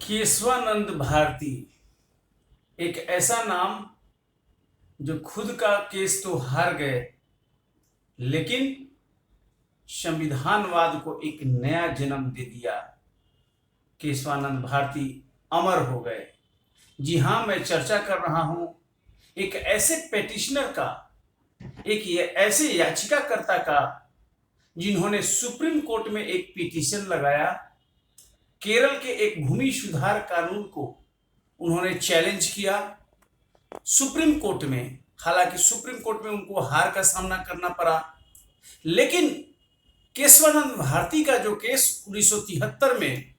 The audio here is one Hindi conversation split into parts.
केशवानंद भारती एक ऐसा नाम जो खुद का केस तो हार गए, लेकिन संविधानवाद को एक नया जन्म दे दिया। केशवानंद भारती अमर हो गए। जी हाँ, मैं चर्चा कर रहा हूं एक ऐसे पेटिशनर का, एक ये ऐसे याचिकाकर्ता का जिन्होंने सुप्रीम कोर्ट में एक पिटीशन लगाया। केरल के एक भूमि सुधार कानून को उन्होंने चैलेंज किया सुप्रीम कोर्ट में। हालांकि सुप्रीम कोर्ट में उनको हार का सामना करना पड़ा, लेकिन केशवानंद भारती का जो केस 1973 में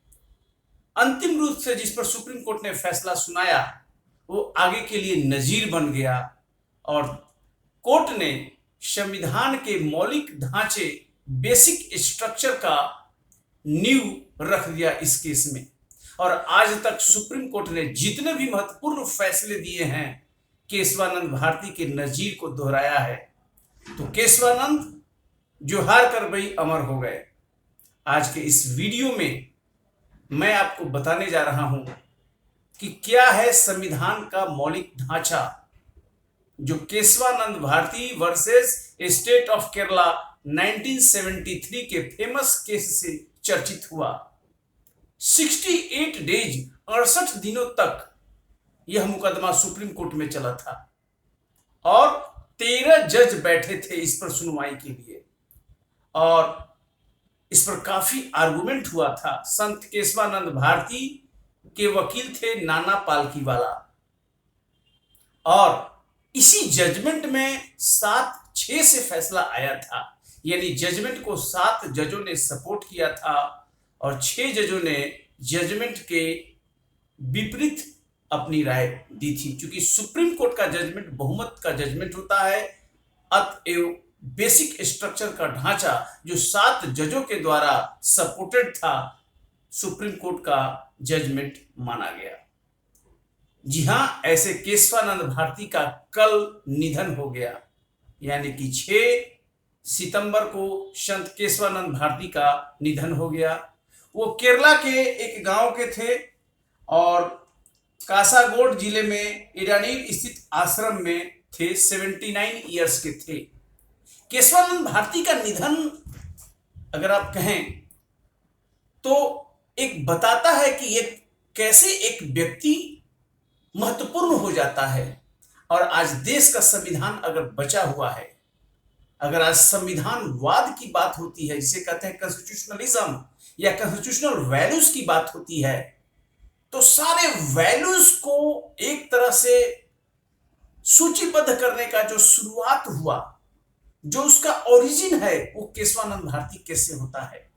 अंतिम रूप से जिस पर सुप्रीम कोर्ट ने फैसला सुनाया, वो आगे के लिए नजीर बन गया और कोर्ट ने संविधान के मौलिक ढांचे, बेसिक स्ट्रक्चर का नींव रख दिया इस केस में। और आज तक सुप्रीम कोर्ट ने जितने भी महत्वपूर्ण फैसले दिए हैं, केशवानंद भारती के नजीर को दोहराया है। तो केशवानंद जो हार कर वही अमर हो गए। आज के इस वीडियो में मैं आपको बताने जा रहा हूं कि क्या है संविधान का मौलिक ढांचा जो Kesavananda Bharati versus state of Kerala 1973 के फेमस केस से चर्चित हुआ। 68 डेज 68 दिनों तक यह मुकदमा सुप्रीम कोर्ट में चला था और 13 जज बैठे थे इस पर सुनवाई के लिए और इस पर काफी आर्गुमेंट हुआ था। संत केशवानंद भारती के वकील थे नाना पालकीवाला और इसी जजमेंट में 7-6 से फैसला आया था। यानी जजमेंट को 7 जजों ने सपोर्ट किया था और 6 जजों ने जजमेंट के विपरीत अपनी राय दी थी। क्योंकि सुप्रीम कोर्ट का जजमेंट बहुमत का जजमेंट होता है, अतएव बेसिक स्ट्रक्चर का ढांचा जो 7 जजों के द्वारा सपोर्टेड था, सुप्रीम कोर्ट का जजमेंट माना गया। जी हां, ऐसे केशवानंद भारती का कल निधन हो गया। यानी कि 6 सितंबर को संत केशवानंद भारती का निधन हो गया। वो केरला के एक गांव के थे और कासागोड जिले में इरानीर स्थित आश्रम में थे। 79 ईयर्स के थे। केशवानंद भारती का निधन अगर आप कहें तो एक बताता है कि ये कैसे एक व्यक्ति महत्वपूर्ण हो जाता है। और आज देश का संविधान अगर बचा हुआ है, अगर आज संविधानवाद की बात होती है, जिसे कहते हैं कॉन्स्टिट्यूशनलिज्म या कॉन्स्टिट्यूशनल वैल्यूज की बात होती है, तो सारे वैल्यूज को एक तरह से सूचीबद्ध करने का जो शुरुआत हुआ, जो उसका ओरिजिन है, वो केशवानंद भारती कैसे होता है।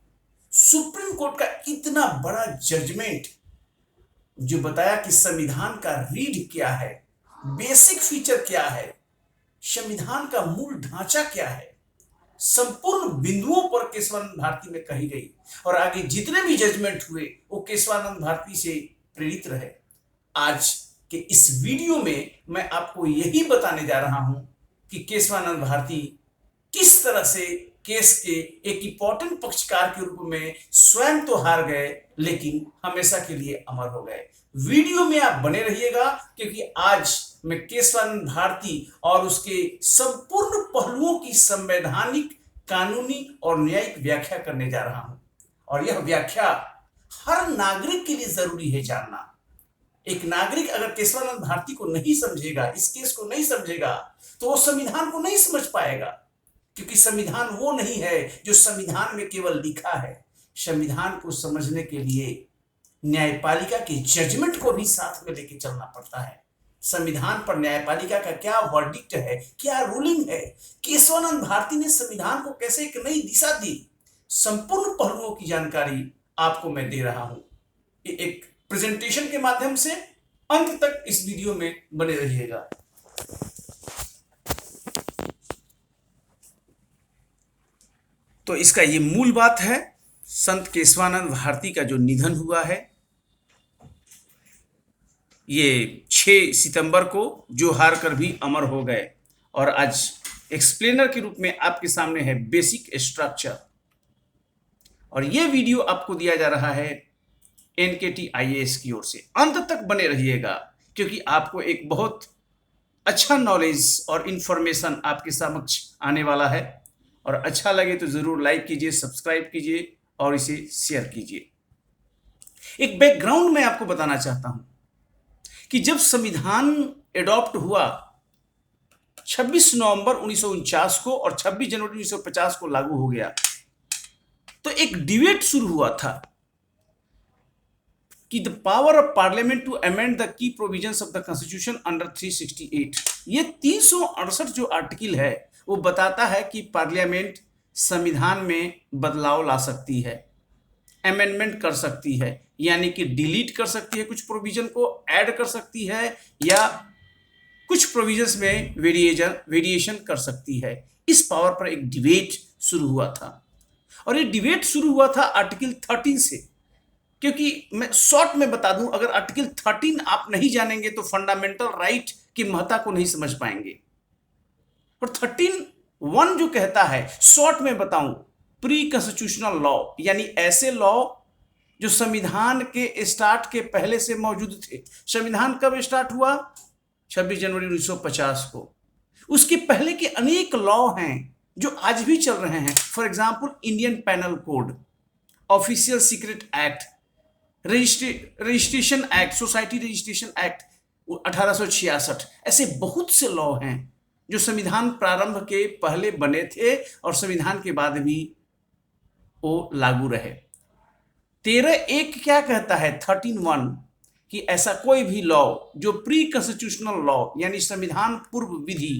सुप्रीम कोर्ट का इतना बड़ा जजमेंट जो बताया कि संविधान का रीढ़ क्या है, बेसिक फीचर क्या है, संविधान का मूल ढांचा क्या है, संपूर्ण बिंदुओं पर केशवानंद भारती में कही गई। और आगे जितने भी जजमेंट हुए वो केशवानंद भारती से प्रेरित रहे। आज के इस वीडियो में मैं आपको यही बताने जा रहा हूं कि केशवानंद भारती किस तरह से केस के एक इंपॉर्टेंट पक्षकार के रूप में स्वयं तो हार गए, लेकिन हमेशा के लिए अमर हो गए। वीडियो में आप बने रहिएगा, क्योंकि आज मैं केशवानंद भारती और उसके संपूर्ण पहलुओं की संवैधानिक, कानूनी और न्यायिक व्याख्या करने जा रहा हूं। और यह व्याख्या हर नागरिक के लिए जरूरी है जानना। एक नागरिक अगर केशवानंद भारती को नहीं समझेगा, इस केस को नहीं समझेगा, तो वो संविधान को नहीं समझ पाएगा। क्योंकि संविधान वो नहीं है जो संविधान में केवल लिखा है। संविधान को समझने के लिए न्यायपालिका के जजमेंट को भी साथ में लेके चलना पड़ता है। संविधान पर न्यायपालिका का क्या वर्डिक्ट है, क्या रूलिंग है, केशवानंद भारती ने संविधान को कैसे एक नई दिशा दी, संपूर्ण पहलुओं की जानकारी आपको मैं दे रहा हूं एक प्रेजेंटेशन के माध्यम से। अंत तक इस वीडियो में बने रहिएगा। तो इसका ये मूल बात है, संत केशवानंद भारती का जो निधन हुआ है, ये 6 सितंबर को जो हार कर भी अमर हो गए। और आज एक्सप्लेनर के रूप में आपके सामने है बेसिक स्ट्रक्चर। और ये वीडियो आपको दिया जा रहा है NKTIAS की ओर से। अंत तक बने रहिएगा, क्योंकि आपको एक बहुत अच्छा नॉलेज और इंफॉर्मेशन आपके समक्ष आने वाला है। और अच्छा लगे तो जरूर लाइक कीजिए, सब्सक्राइब कीजिए और इसे शेयर कीजिए। एक बैकग्राउंड मैं आपको बताना चाहता हूं कि जब संविधान एडॉप्ट हुआ 26 नवंबर 1949 को और 26 जनवरी 1950 को लागू हो गया, तो एक डिबेट शुरू हुआ था कि the power of parliament to amend the की provisions of the constitution under 368। ये 368 जो आर्टिकल है वो बताता है कि पार्लियामेंट संविधान में बदलाव ला सकती है, अमेंडमेंट कर सकती है, यानी कि डिलीट कर सकती है, कुछ प्रोविजन को ऐड कर सकती है या कुछ प्रोविजंस में वेरिएशन कर सकती है। इस पावर पर एक डिबेट शुरू हुआ था और ये डिबेट शुरू हुआ था आर्टिकल 13 से। क्योंकि मैं शॉर्ट में बता दूं, अगर आर्टिकल 13 आप नहीं जानेंगे तो फंडामेंटल राइट की महत्ता को नहीं समझ पाएंगे। और 13(1) जो कहता है, शॉर्ट में बताऊं, प्री कॉन्स्टिट्यूशनल लॉ, यानी ऐसे लॉ जो संविधान के स्टार्ट के पहले से मौजूद थे। संविधान कब स्टार्ट हुआ? 26 जनवरी 1950 को। उसके पहले के अनेक लॉ हैं जो आज भी चल रहे हैं। For example, Indian panel code, official secret act, registration act, society registration act 1866। ऐसे बहुत से लॉ हैं जो संविधान प्रारंभ के पहले बने थे और संविधान के बाद भी वो लागू रहे। 13(1) क्या कहता है? 13(1) कि ऐसा कोई भी लॉ जो प्री कॉन्स्टिट्यूशनल लॉ यानी संविधान पूर्व विधि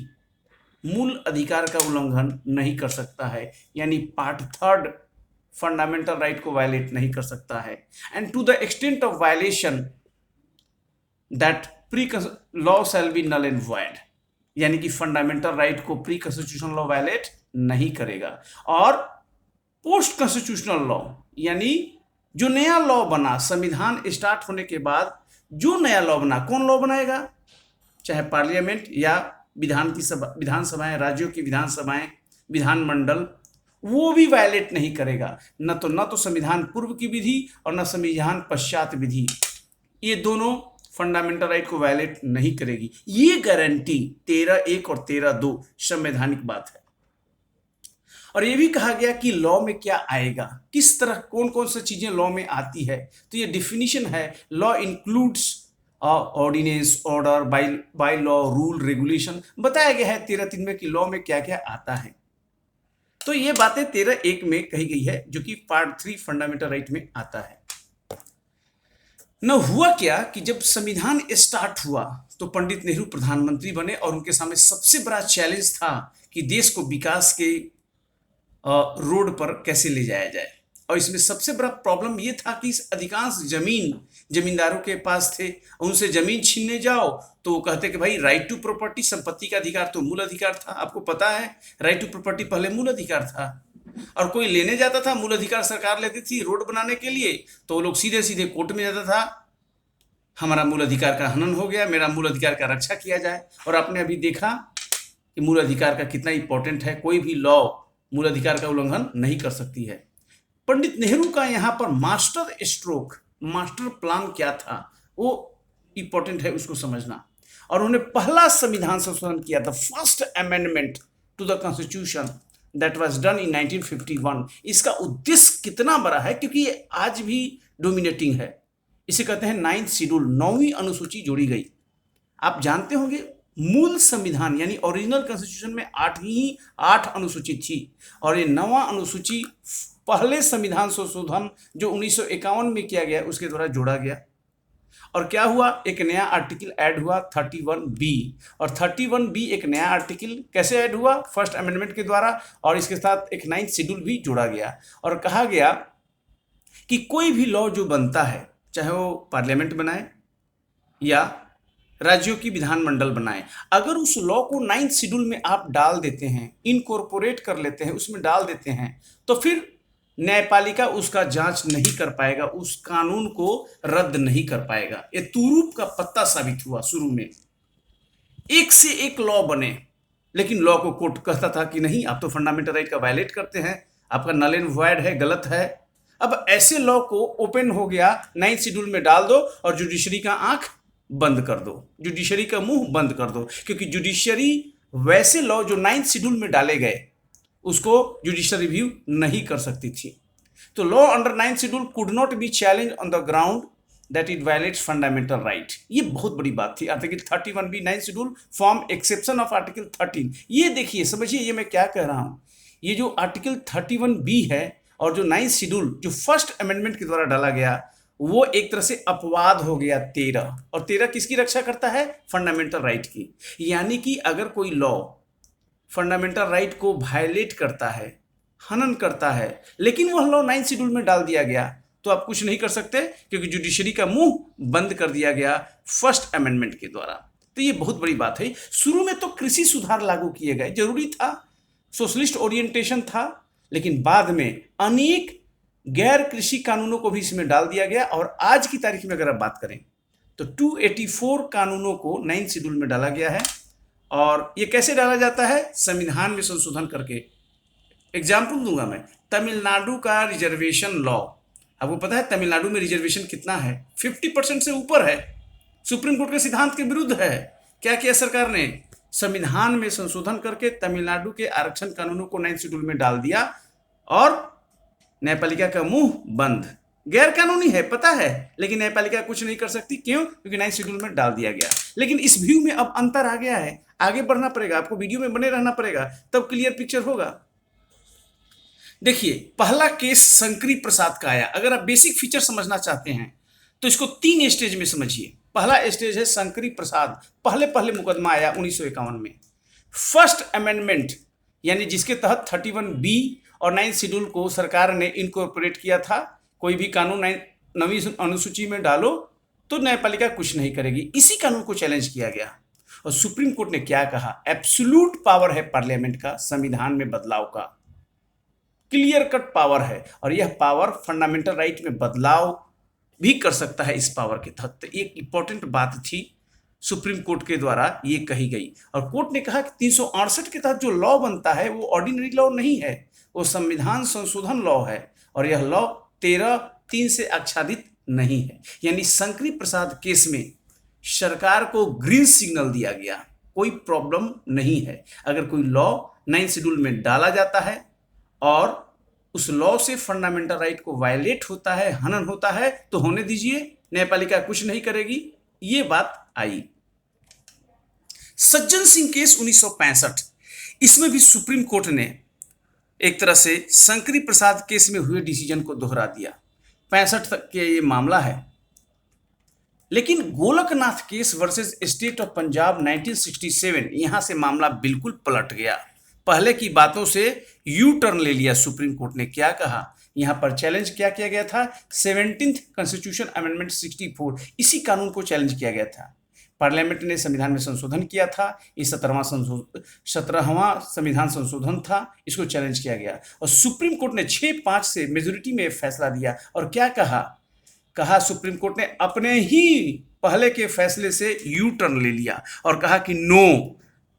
मूल अधिकार का उल्लंघन नहीं कर सकता है, यानी पार्ट 3 फंडामेंटल राइट को वायलेट नहीं कर सकता है। And to the extent of violation that pre law shall be null and void, यानी कि फंडामेंटल राइट को प्री कॉन्स्टिट्यूशनल लॉ वायलेट नहीं करेगा। और पोस्ट कॉन्स्टिट्यूशनल लॉ, यानी जो नया लॉ बना संविधान स्टार्ट होने के बाद, जो नया लॉ बना, कौन लॉ बनाएगा? चाहे पार्लियामेंट या विधानसभाएं, राज्यों की विधानसभाएं, विधानमंडल, वो भी वायलेट नहीं करेगा। न तो संविधान पूर्व की विधि और न संविधान पश्चात विधि, ये दोनों फंडामेंटल राइट को वायलेट नहीं करेगी। ये गारंटी 13(1) और 13(2) संवैधानिक बात है। और ये भी कहा गया कि लॉ में क्या आएगा, किस तरह, कौन कौन सी चीजें लॉ में आती है। तो ये डिफिनीशन है, law includes ordinance, order, bye law, rule, regulation. बताया गया है 13(3) में कि लॉ में क्या क्या आता है। तो ये बातें 13(1) में कही गई है, जो कि पार्ट 3 फंडामेंटल राइट में आता है। न हुआ क्या कि जब संविधान स्टार्ट हुआ तो पंडित नेहरू प्रधानमंत्री बने और उनके सामने सबसे बड़ा चैलेंज था कि देश को विकास के रोड पर कैसे ले जाया जाए। और इसमें सबसे बड़ा प्रॉब्लम ये था कि अधिकांश जमींदारों के पास थे, उनसे जमीन छीनने जाओ तो वो कहते कि भाई राइट टू प्रॉपर्टी, संपत्ति का अधिकार तो मूल अधिकार था। आपको पता है राइट टू प्रॉपर्टी पहले मूल अधिकार था, और कोई लेने जाता था, मूल अधिकार सरकार लेती थी रोड बनाने के लिए, तो वो लोग सीधे सीधे कोर्ट में जाता था, हमारा मूल अधिकार का हनन हो गया, मेरा मूल अधिकार का रक्षा किया जाए। और आपने अभी देखा कि मूल अधिकार का कितना इंपॉर्टेंट है, कोई भी लॉ मूल अधिकार का उल्लंघन नहीं कर सकती है। पंडित नेहरू का यहाँ पर मास्टर स्ट्रोक, मास्टर प्लान क्या था, वो इंपॉर्टेंट है उसको समझना। और उन्होंने पहला संविधान संशोधन किया, the first amendment to the constitution that was done in 1951। इसका उद्देश्य कितना बड़ा है, क्योंकि ये आज भी डोमिनेटिंग है। इसे कहते हैं 9th शेड्यूल, 9वीं अनुसूची जोड़ी गई। आप जानते होंगे मूल संविधान यानी ओरिजिनल कॉन्स्टिट्यूशन में 8 अनुसूची थी, और ये 9वां अनुसूची पहले संविधान संशोधन जो 1951 में किया गया उसके द्वारा जोड़ा गया। और क्या हुआ, एक नया आर्टिकल ऐड हुआ 31B, और 31B एक नया आर्टिकल कैसे ऐड हुआ? फर्स्ट अमेंडमेंट के द्वारा, और इसके साथ एक 9th शेड्यूल भी जोड़ा गया। और कहा गया कि कोई भी लॉ जो बनता है, चाहे वो पार्लियामेंट बनाए या राज्यों की विधानमंडल बनाए, अगर उस लॉ को 9th शेड्यूल में आप डाल देते हैं, इनकॉर्पोरेट कर लेते हैं, उसमें डाल देते हैं, तो फिर न्यायपालिका उसका जांच नहीं कर पाएगा, उस कानून को रद्द नहीं कर पाएगा। ये तुरूप का पत्ता साबित हुआ। शुरू में एक से एक लॉ बने, लेकिन लॉ को कोर्ट कहता था कि नहीं, आप तो फंडामेंटल राइट का वायलेट करते हैं, आपका नल एंड वॉइड है, गलत है। अब ऐसे लॉ को ओपन हो गया, 9th शेड्यूल में डाल दो और जुडिशरी का आंख बंद कर दो, जुडिशरी का मुंह बंद कर दो, क्योंकि जुडिशरी वैसे लॉ जो 9th शेड्यूल में डाले गए उसको जुडिशियल रिव्यू नहीं कर सकती थी। तो law under 9th schedule could not be challenge on the ground that it violets fundamental right. ये बहुत बड़ी बात थी। Article 31B 9th schedule form exception of article 13। ये देखिए, समझिए ये मैं क्या कह रहा हूं। ये जो आर्टिकल 31B है और जो 9th शेड्यूल जो फर्स्ट अमेंडमेंट के द्वारा डाला गया, वो एक तरह से अपवाद हो गया 13। और 13 किसकी रक्षा करता है? फंडामेंटल राइट की। यानी कि अगर कोई लॉ फंडामेंटल राइट को वायलेट करता है, हनन करता है, लेकिन वह लॉ 9th शेड्यूल में डाल दिया गया, तो आप कुछ नहीं कर सकते, क्योंकि जुडिशरी का मुंह बंद कर दिया गया फर्स्ट अमेंडमेंट के द्वारा। तो ये बहुत बड़ी बात है। शुरू में तो कृषि सुधार लागू किए गए, जरूरी था, सोशलिस्ट ओरिएंटेशन था, लेकिन बाद में अनेक गैर कृषि कानूनों को भी इसमें डाल दिया गया। और आज की तारीख में अगर आप बात करें तो 284 कानूनों को 9th शेड्यूल में डाला गया है। और ये कैसे डाला जाता है? संविधान में संशोधन करके। एग्जाम्पल दूंगा मैं, तमिलनाडु का रिजर्वेशन लॉ। आपको पता है तमिलनाडु में रिजर्वेशन कितना है? 50% से ऊपर है। सुप्रीम कोर्ट के सिद्धांत के विरुद्ध है। क्या किया सरकार ने? संविधान में संशोधन करके तमिलनाडु के आरक्षण कानूनों को 9th शेड्यूल में डाल दिया और न्यायपालिका का मुंह बंद। गैर कानूनी है, पता है, लेकिन न्यायपालिका कुछ नहीं कर सकती। क्यों? क्योंकि 9th शेड्यूल में डाल दिया गया। लेकिन इस व्यू में अब अंतर आ गया है, आगे बढ़ना पड़ेगा, आपको वीडियो में बने रहना पड़ेगा, तब क्लियर पिक्चर होगा। देखिए, पहला केस शंकरी प्रसाद का आया। अगर आप बेसिक फीचर समझना चाहते हैं तो इसको 3 स्टेज में समझिए। पहला स्टेज है शंकरी प्रसाद, पहले मुकदमा आया 1951 में। फर्स्ट अमेंडमेंट यानी जिसके तहत 31B और 9th शेड्यूल को सरकार ने इनकॉर्पोरेट किया था। कोई भी कानून 9वीं अनुसूची में डालो तो न्यायपालिका कुछ नहीं करेगी। इसी कानून को चैलेंज किया गया और सुप्रीम कोर्ट ने क्या कहा? एब्सोल्यूट पावर है पार्लियामेंट का संविधान में बदलाव का, क्लियर कट पावर है, और यह पावर फंडामेंटल राइट में बदलाव भी कर सकता है इस पावर के तहत। तो एक इंपॉर्टेंट बात थी, सुप्रीम कोर्ट के द्वारा ये कही गई। और कोर्ट ने कहा कि 368 के तहत जो लॉ बनता है वो ऑर्डिनरी लॉ नहीं है, वो संविधान संशोधन लॉ है, और यह लॉ 13(3) से आच्छादित नहीं है। यानी शंकरी प्रसाद केस में सरकार को ग्रीन सिग्नल दिया गया, कोई प्रॉब्लम नहीं है। अगर कोई लॉ 9th शेड्यूल में डाला जाता है और उस लॉ से फंडामेंटल राइट को वायलेट होता है, हनन होता है, तो होने दीजिए, न्यायपालिका कुछ नहीं करेगी। ये बात आई। सज्जन सिंह केस 1965, इसमें भी सुप्रीम कोर्ट ने एक तरह से शंकरी प्रसाद केस में हुए डिसीजन को दोहरा दिया। 65 तक के ये मामला है। लेकिन Golaknath case versus state of Punjab 1967, यहां से मामला बिल्कुल पलट गया। पहले की बातों से यू टर्न ले लिया सुप्रीम कोर्ट ने। क्या कहा? यहां पर चैलेंज क्या किया गया था? 17th कॉन्स्टिट्यूशन अमेंडमेंट 64, इसी कानून को चैलेंज किया गया था। पार्लियामेंट ने संविधान में संशोधन किया था, ये 17वां संविधान संशोधन था, इसको चैलेंज किया गया और सुप्रीम कोर्ट ने 6-5 से मेजोरिटी में फैसला दिया। और क्या कहा सुप्रीम कोर्ट ने अपने ही पहले के फैसले से यू टर्न ले लिया और कहा कि no,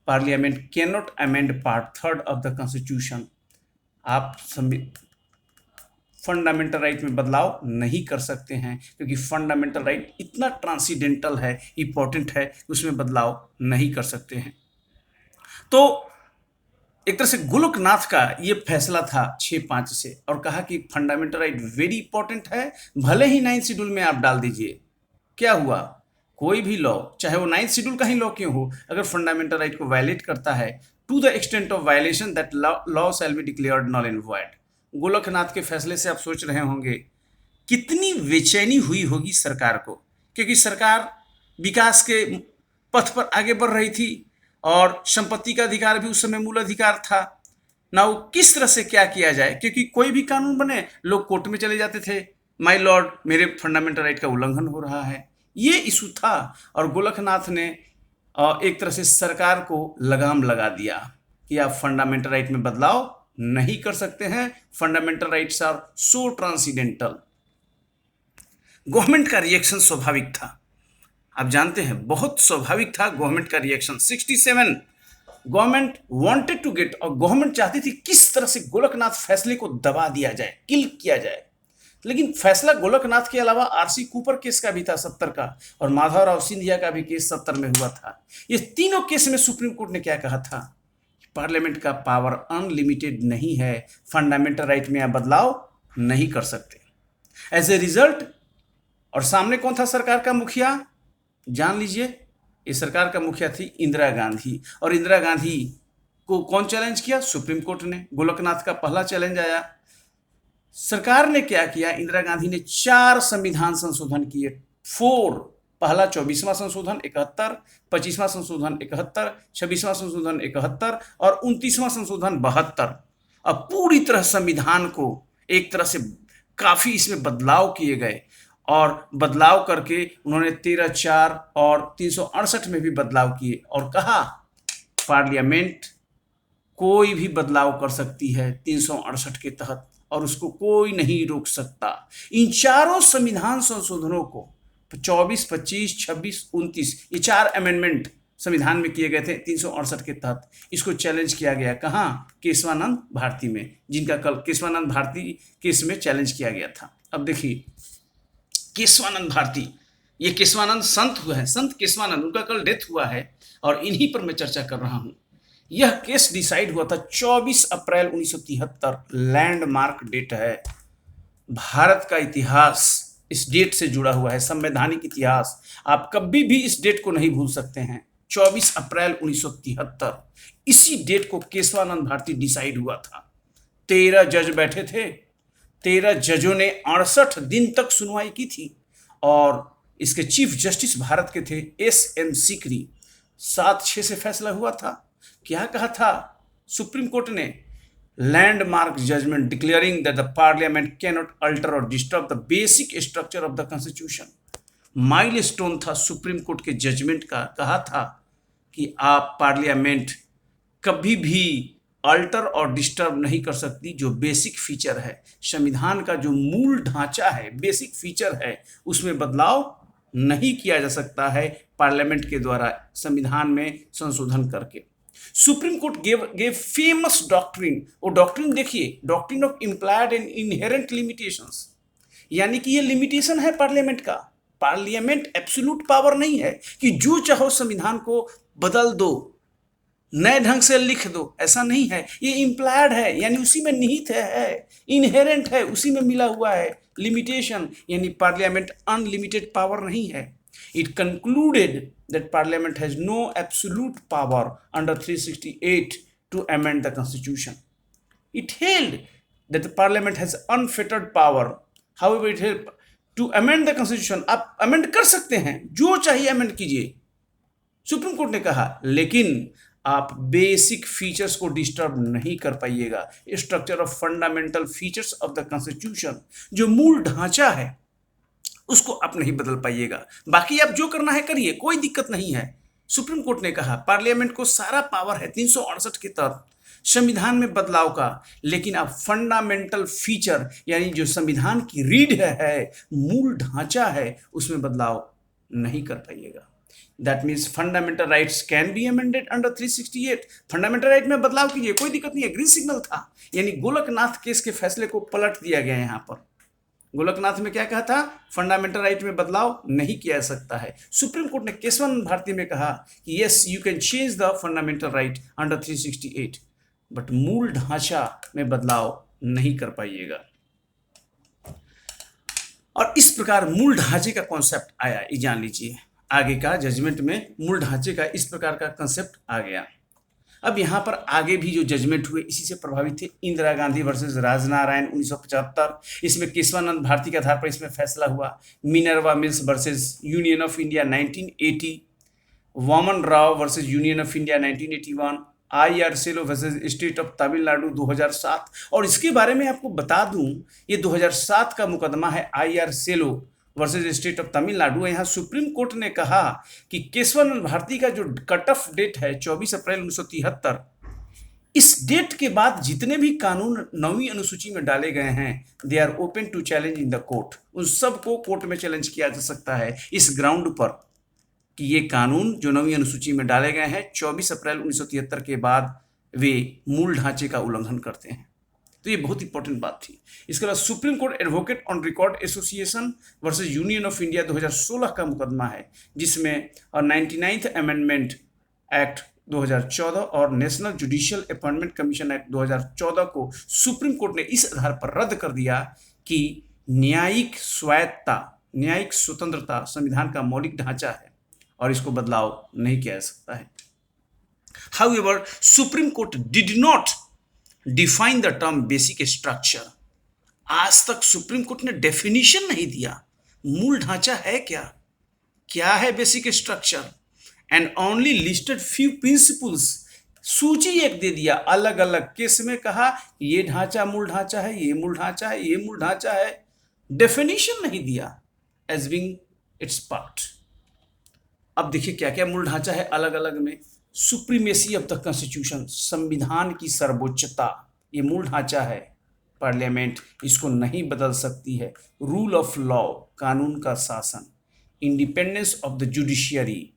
parliament can not amend part 3 of the constitution. आप फंडामेंटल राइट में बदलाव नहीं कर सकते हैं, क्योंकि फंडामेंटल राइट इतना ट्रांसीडेंटल है, इंपॉर्टेंट है, उसमें बदलाव नहीं कर सकते हैं। तो एक तरह से गोलकनाथ का ये फैसला था 6-5 से, और कहा कि फंडामेंटल राइट वेरी इंपॉर्टेंट है, भले ही 9th शेड्यूल में आप डाल दीजिए। क्या हुआ? कोई भी लॉ, चाहे वो 9th शेड्यूल का ही लॉ क्यों हो, अगर फंडामेंटल राइट को वायलेट करता है, to the extent of violation that law shall be declared null and void. Golaknath के फैसले से आप सोच रहे होंगे कितनी बेचैनी हुई होगी सरकार को, क्योंकि सरकार विकास के पथ पर आगे बढ़ रही थी और संपत्ति का अधिकार भी उस समय मूल अधिकार था। ना वो किस तरह से क्या किया जाए, क्योंकि कोई भी कानून बने लोग कोर्ट में चले जाते थे, माय लॉर्ड मेरे फंडामेंटल राइट का उल्लंघन हो रहा है, ये इशू था। और गोलकनाथ ने एक तरह से सरकार को लगाम लगा दिया कि आप फंडामेंटल राइट में बदलाव नहीं कर सकते हैं, fundamental rights are so transcendental. Government का रिएक्शन स्वाभाविक था, आप जानते हैं, बहुत स्वाभाविक था गवर्नमेंट का reaction. 67 government wanted to get, और गवर्नमेंट चाहती थी किस तरह से गोलकनाथ फैसले को दबा दिया जाए, किल किया जाए। लेकिन फैसला गोलकनाथ के अलावा आरसी कूपर केस का भी था 70 का, और माधवराव सिंधिया का भी केस 70 में हुआ था। ये तीनों केस में सुप्रीम कोर्ट ने क्या कहा था? पार्लियामेंट का पावर अनलिमिटेड नहीं है, फंडामेंटल राइट में आप बदलाव नहीं कर सकते। एज ए रिजल्ट, और सामने कौन था सरकार का मुखिया? जान लीजिए, इस सरकार का मुखिया थी इंदिरा गांधी, और इंदिरा गांधी को कौन चैलेंज किया? सुप्रीम कोर्ट ने। गोलकनाथ का पहला चैलेंज आया। सरकार ने क्या किया? इंदिरा गांधी ने 4 संविधान संशोधन किए। 4, पहला 24वां संशोधन 71, 25वां संशोधन 71, 26वां संशोधन 71 और 29वां संशोधन 72। अब पूरी तरह संविधान को एक तरह से काफी इसमें बदलाव किए गए, और बदलाव करके उन्होंने 13(4) और 368 में भी बदलाव किए, और कहा पार्लियामेंट कोई भी बदलाव कर सकती है 368 के तहत, और उसको कोई नहीं रोक सकता। इन चारों संविधान संशोधनों को 24, 25, 26, 29 ये 4 अमेंडमेंट संविधान में किए गए थे 368 के तहत। इसको चैलेंज किया गया कहाँ? केशवानंद भारती में, जिनका कल केशवानंद भारती केस में चैलेंज किया गया था। अब देखिए, केशवानंद भारती, ये केशवानंद संत हुए हैं, संत केशवानंद, उनका कल डेथ हुआ है, और इन्हीं पर मैं चर्चा कर रहा हूं। यह केस डिसाइड हुआ था 24 अप्रैल 1973। लैंडमार्क डेट है, भारत का इतिहास इस डेट से जुड़ा हुआ है, संवैधानिक इतिहास। आप कभी भी इस डेट को नहीं भूल सकते हैं। 24 अप्रैल 1973, इसी डेट को केशवानंद भारती डिसाइड हुआ था। 13 जज बैठे थे, 13 जजों ने 68 दिन तक सुनवाई की थी, और इसके चीफ जस्टिस भारत के थे S.M. सीकरी। 7-6 से फैसला हुआ था। क्या कहा था सुप्रीम कोर्ट ने? Landmark judgment declaring that the parliament can not alter और disturb the basic structure of the constitution. Milestone था सुप्रीम कोर्ट के जजमेंट का। कहा था कि आप पार्लियामेंट कभी भी अल्टर और डिस्टर्ब नहीं कर सकती जो बेसिक फीचर है, संविधान का जो मूल ढांचा है, बेसिक फीचर है, उसमें बदलाव नहीं किया जा सकता है पार्लियामेंट के द्वारा संविधान में संशोधन करके। Supreme court gave famous doctrine. वो डॉक्ट्रिन देखिए, doctrine of implied and inherent limitations, यानी कि ये लिमिटेशन है पार्लियामेंट का। पार्लियामेंट एब्सोल्यूट पावर नहीं है कि जो चाहो संविधान को बदल दो, नए ढंग से लिख दो, ऐसा नहीं है। ये इम्प्लाइड है, यानी उसी में निहित है, इनहेरेंट है, उसी में मिला हुआ है। लिमिटेशन यानी पार्लियामेंट अनलिमिटेड पावर नहीं है। It concluded that Parliament has no absolute power under 368 to amend the Constitution. It held that the Parliament has unfettered power. However, it held to amend the Constitution. आप amend कर सकते हैं, जो चाहिए amend कीजिए, सुप्रीम कोर्ट ने कहा, लेकिन आप बेसिक फीचर्स को डिस्टर्ब नहीं कर पाइएगा। Structure of fundamental features of the constitution, जो मूल ढांचा है, उसको आप नहीं बदल पाइएगा। बाकी आप जो करना है करिए, कोई दिक्कत नहीं है। सुप्रीम कोर्ट ने कहा पार्लियामेंट को सारा पावर है 368 के तहत संविधान में बदलाव का, लेकिन आप फंडामेंटल फीचर यानी जो संविधान की रीढ़ है, मूल ढांचा है, उसमें बदलाव नहीं कर पाइएगा। That means fundamental rights can be amended under 368। Fundamental right में बदलाव कीजिए, कोई दिक्कत नहीं है। ग्रीन सिग्नल था, यानी गोलकनाथ केस के फैसले को पलट दिया गया यहाँ पर। गोलकनाथ में क्या कहा था? फंडामेंटल राइट में बदलाव नहीं किया जा सकता है। सुप्रीम कोर्ट ने केशवानंद भारती में कहा कि yes you can change the fundamental right under 368, but मूल ढांचा में बदलाव नहीं कर पाइएगा। और इस प्रकार मूल ढांचे का कॉन्सेप्ट आया, ये जान लीजिए। आगे का जजमेंट में मूल ढांचे का इस प्रकार का कंसेप्ट आ गया। अब यहाँ पर आगे भी जो जजमेंट हुए इसी से प्रभावित थे। इंदिरा गांधी वर्सेस राजनारायण 1975, इसमें केशवानंद भारती के आधार पर इसमें फैसला हुआ। Minerva Mills versus union of India 1980, Waman Rao versus union of India 1981, IR Coelho versus state of Tamil Nadu 2007। और इसके बारे में आपको बता दूं, ये 2007 का मुकदमा है IR Coelho versus state of Tamil Nadu. यहाँ सुप्रीम कोर्ट ने कहा कि केशवानंद भारती का जो कट ऑफ डेट है 24 अप्रैल 1973, इस डेट के बाद जितने भी कानून 9वीं अनुसूची में डाले गए हैं, they are open to challenge in the court. उन सबको कोर्ट में चैलेंज किया जा सकता है इस ग्राउंड पर कि ये कानून जो 9वीं अनुसूची में डाले गए हैं 24 अप्रैल 1973 के बाद वे मूल ढांचे का उल्लंघन करते हैं। तो ये बहुत इंपॉर्टेंट बात थी। इसके बाद supreme court advocate on record association versus union of India 2016 का मुकदमा है, जिसमें 99th अमेंडमेंट एक्ट 2014 और national judicial appointment commission act 2014 को सुप्रीम कोर्ट ने इस आधार पर रद्द कर दिया कि न्यायिक स्वायत्तता, न्यायिक स्वतंत्रता संविधान का मौलिक ढांचा है और इसको बदलाव नहीं किया जा सकता है। However, Supreme Court did not define the term basic structure. आज तक सुप्रीम कोर्ट ने डेफिनेशन नहीं दिया, मूल ढांचा है क्या, क्या है basic structure, and only listed few principles, सूची एक दे दिया, अलग अलग केस में कहा ये ढांचा मूल ढांचा है, ये मूल ढांचा है, ये मूल ढांचा है, डेफिनेशन नहीं दिया एज बीइंग इट्स पार्ट। अब देखिए क्या क्या मूल ढांचा है अलग अलग में। सुप्रीमेसी ऑफ द कॉन्स्टिट्यूशन, संविधान की सर्वोच्चता, ये मूल ढांचा है, पार्लियामेंट इसको नहीं बदल सकती है। रूल ऑफ लॉ, कानून का शासन। इंडिपेंडेंस ऑफ द जुडिशियरी,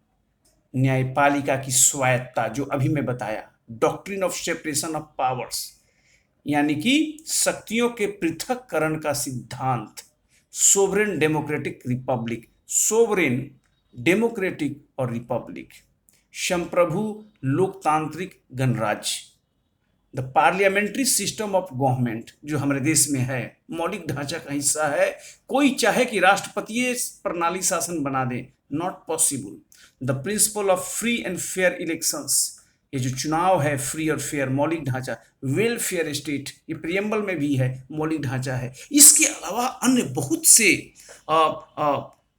न्यायपालिका की स्वायत्ता जो अभी मैं बताया। Doctrine of separation of powers, यानी कि शक्तियों के पृथककरण का सिद्धांत। Sovereign democratic Republic, sovereign democratic और रिपब्लिक। संप्रभु लोकतांत्रिक गणराज्य, the parliamentary system of government जो हमारे देश में है, मौलिक ढांचा का हिस्सा है। कोई चाहे कि राष्ट्रपति प्रणाली शासन बना दे, not possible. The principle of free and fair elections, ये जो चुनाव है फ्री और फेयर, मौलिक ढांचा। वेलफेयर स्टेट, ये प्रियम्बल में भी है, मौलिक ढांचा है। इसके अलावा अन्य बहुत से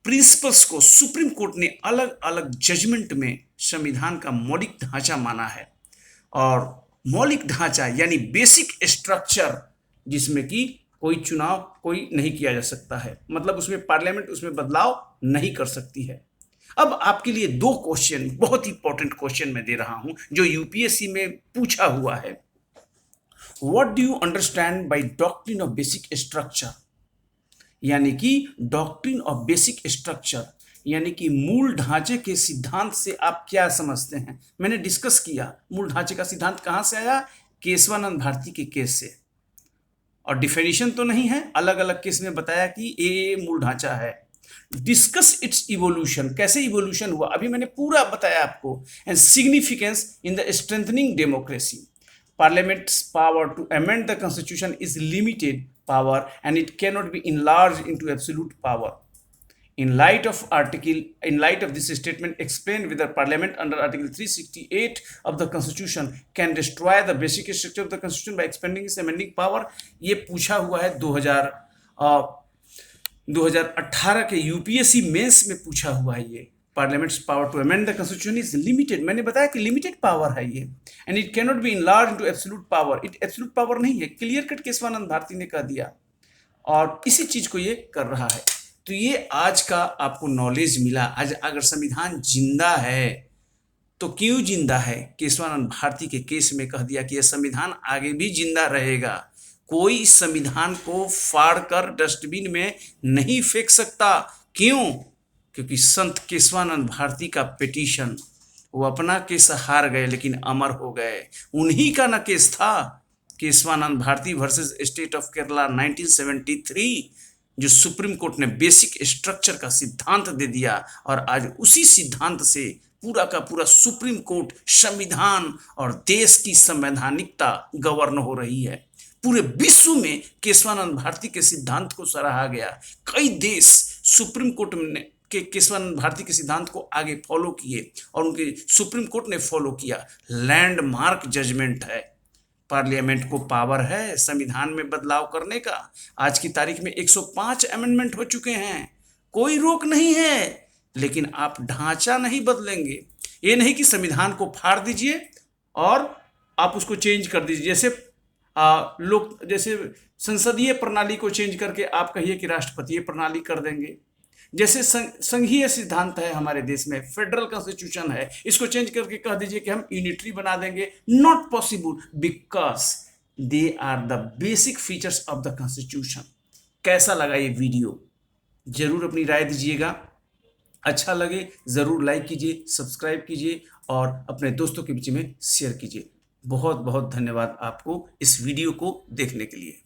प्रिंसिपल्स को सुप्रीम कोर्ट ने अलग अलग जजमेंट में संविधान का मौलिक ढांचा माना है। और मौलिक ढांचा यानी बेसिक स्ट्रक्चर, जिसमें कि कोई चुनाव कोई नहीं किया जा सकता है, मतलब उसमें पार्लियामेंट उसमें बदलाव नहीं कर सकती है। अब आपके लिए दो क्वेश्चन, बहुत इंपॉर्टेंट क्वेश्चन मैं दे रहा हूं जो यूपीएससी में पूछा हुआ है। What do you understand by doctrine of basic structure, यानी कि डॉक्ट्रिन ऑफ बेसिक स्ट्रक्चर यानी कि मूल ढांचे के सिद्धांत से आप क्या समझते हैं। मैंने डिस्कस किया मूल ढांचे का सिद्धांत कहां से आया, केशवानंद भारती के केस से, और डिफिनेशन तो नहीं है, अलग अलग केस में बताया कि ये मूल ढांचा है। डिस्कस इट्स इवोल्यूशन, कैसे इवोल्यूशन हुआ अभी मैंने पूरा बताया आपको। And significance in the strengthening democracy, Parliament's power to amend the constitution is limited power and it cannot be enlarged into absolute power. In light of this statement, explain whether Parliament under Article 368 of the Constitution can destroy the basic structure of the Constitution by expanding its amending power. ये पूछा हुआ है 2018 के यूपीएससी मेंस में पूछा हुआ है। ये parliament's power to amend the constitution is limited, मैंने बताया कि लिमिटेड पावर है ये, and it cannot be enlarge into absolute power, it absolute power नहीं है, क्लियर कट केशवानंद भारती ने कह दिया, और इसी चीज को ये कर रहा है। तो ये आज का आपको नॉलेज मिला। आज अगर संविधान जिंदा है तो क्यों जिंदा है, केशवानंद भारती के केस में कह दिया कि यह संविधान आगे भी जिंदा रहेगा। कोई इस संविधान को फाड़ कर डस्टबिन में नहीं फेंक सकता। क्यों? क्योंकि संत केशवानंद भारती का पिटीशन, वो अपना केस हार गए लेकिन अमर हो गए। उन्हीं का न केस था, Kesavananda Bharati versus state of Kerala 1973, जो सुप्रीम कोर्ट ने बेसिक स्ट्रक्चर का सिद्धांत दे दिया, और आज उसी सिद्धांत से पूरा का पूरा सुप्रीम कोर्ट, संविधान और देश की संवैधानिकता गवर्न हो रही है। पूरे विश्व में केशवानंद भारती के सिद्धांत को सराहा गया। कई देश सुप्रीम कोर्ट में के केशवानंद भारती के सिद्धांत को आगे फॉलो किए और उनके सुप्रीम कोर्ट ने फॉलो किया। लैंडमार्क जजमेंट है। पार्लियामेंट को पावर है संविधान में बदलाव करने का। आज की तारीख में 105 अमेंडमेंट हो चुके हैं, कोई रोक नहीं है, लेकिन आप ढांचा नहीं बदलेंगे। ये नहीं कि संविधान को फाड़ दीजिए और आप उसको चेंज कर दीजिए, जैसे संसदीय प्रणाली को चेंज करके आप कहिए कि राष्ट्रपतीय प्रणाली कर देंगे। जैसे संघीय सिद्धांत है हमारे देश में, फेडरल कॉन्स्टिट्यूशन है, इसको चेंज करके कह दीजिए कि हम यूनिटरी बना देंगे। Not possible, because they are the basic features of the constitution. कैसा लगा ये वीडियो, जरूर अपनी राय दीजिएगा। अच्छा लगे जरूर लाइक कीजिए, सब्सक्राइब कीजिए और अपने दोस्तों के बीच में शेयर कीजिए। बहुत बहुत धन्यवाद आपको इस वीडियो को देखने के लिए।